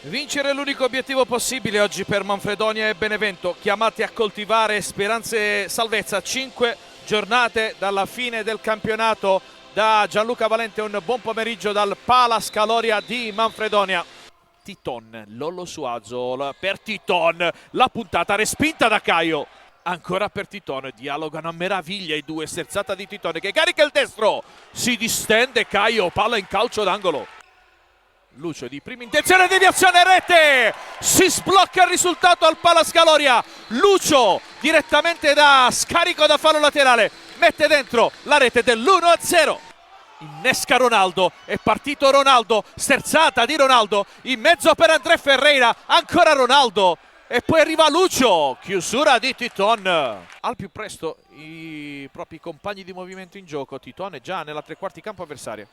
Vincere è l'unico obiettivo possibile oggi per Manfredonia e Benevento, chiamati a coltivare speranze e salvezza. 5 giornate dalla fine del campionato. Da Gianluca Valente un buon pomeriggio dal Palace Caloria di Manfredonia. Titon, Lollo Suazo per Titon, la puntata respinta da Caio. Ancora per Titon, dialogano a meraviglia i due, sterzata di Titon che carica il destro, si distende Caio, palla in calcio d'angolo. Lucio di prima intenzione, deviazione, rete, si sblocca il risultato al Palace Caloria. Lucio direttamente da scarico da fallo laterale, mette dentro la rete dell'1-0. Innesca Ronaldo, è partito Ronaldo, sterzata di Ronaldo, in mezzo per André Ferreira, ancora Ronaldo e poi arriva Lucio, chiusura di Titon. Al più presto i propri compagni di movimento in gioco, Titon è già nella tre quarti campo avversaria.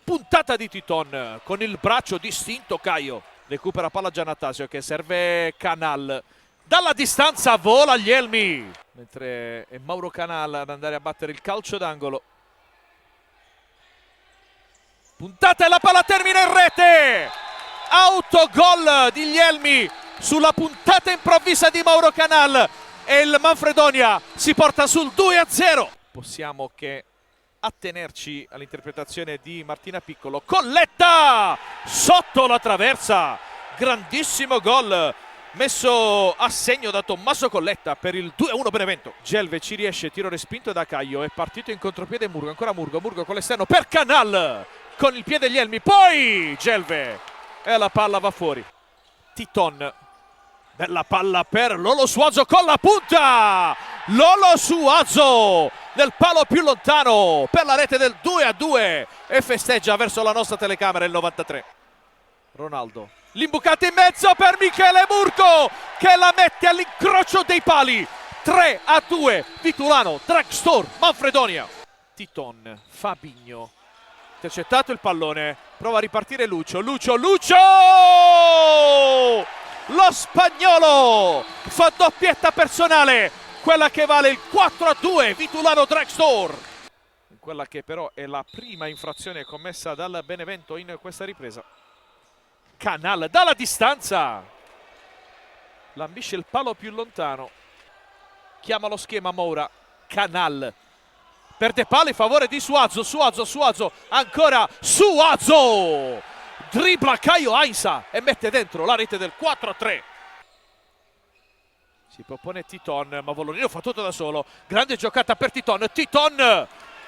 Puntata di Titon con il braccio distinto Caio, recupera palla Giannatasio che serve Canal, dalla distanza vola gli elmi, mentre è Mauro Canal ad andare a battere il calcio d'angolo. Puntata e la palla termina in rete, autogol di Elmi sulla puntata improvvisa di Mauro Canal e il Manfredonia si porta sul 2-0. Possiamo che attenerci all'interpretazione di Martina Piccolo. Colletta sotto la traversa, grandissimo gol messo a segno da Tommaso Colletta per il 2-1 Benevento. Gelve ci riesce, tiro respinto da Caio, è partito in contropiede Murgo, ancora Murgo con l'esterno per Canal, con il piede gli elmi, poi Gelve e la palla va fuori. Titon, bella palla per Lollo Suazo con la punta, Lollo Suazo nel palo più lontano per la rete del 2-2 e festeggia verso la nostra telecamera il 93. Ronaldo, l'imbucata in mezzo per Michele Murgo che la mette all'incrocio dei pali. 3-2 Vitulano, Dragstore, Manfredonia. Titon, Fabinho, intercettato il pallone, prova a ripartire Lucio, Lucio! Lo spagnolo fa doppietta personale, quella che vale il 4-2 Vitulano Dragstore. Quella che però è la prima infrazione commessa dal Benevento in questa ripresa. Canal dalla distanza, lambisce il palo più lontano, chiama lo schema Moura, Canal perde palla in favore di Suazo, ancora Suazo, dribbla Caio Ainsa e mette dentro la rete del 4-3. Si propone Titon, ma Volonino fa tutto da solo, grande giocata per Titon,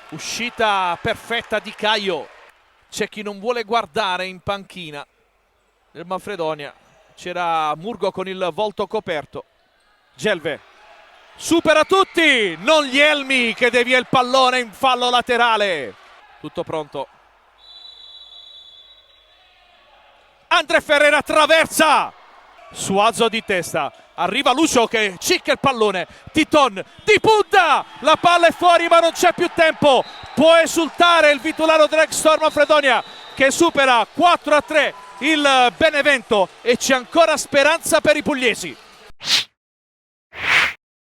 uscita perfetta di Caio. C'è chi non vuole guardare in panchina del Manfredonia, c'era Murgo con il volto coperto. Gelve supera tutti, non gli elmi che devia il pallone in fallo laterale. Tutto pronto, André Ferreira attraversa, Suazo di testa, arriva Lucio che cicca il pallone, Titon di punta, la palla è fuori ma non c'è più tempo, può esultare il Vitulano Dragstore Manfredonia che supera 4-3 il Benevento e c'è ancora speranza per i pugliesi.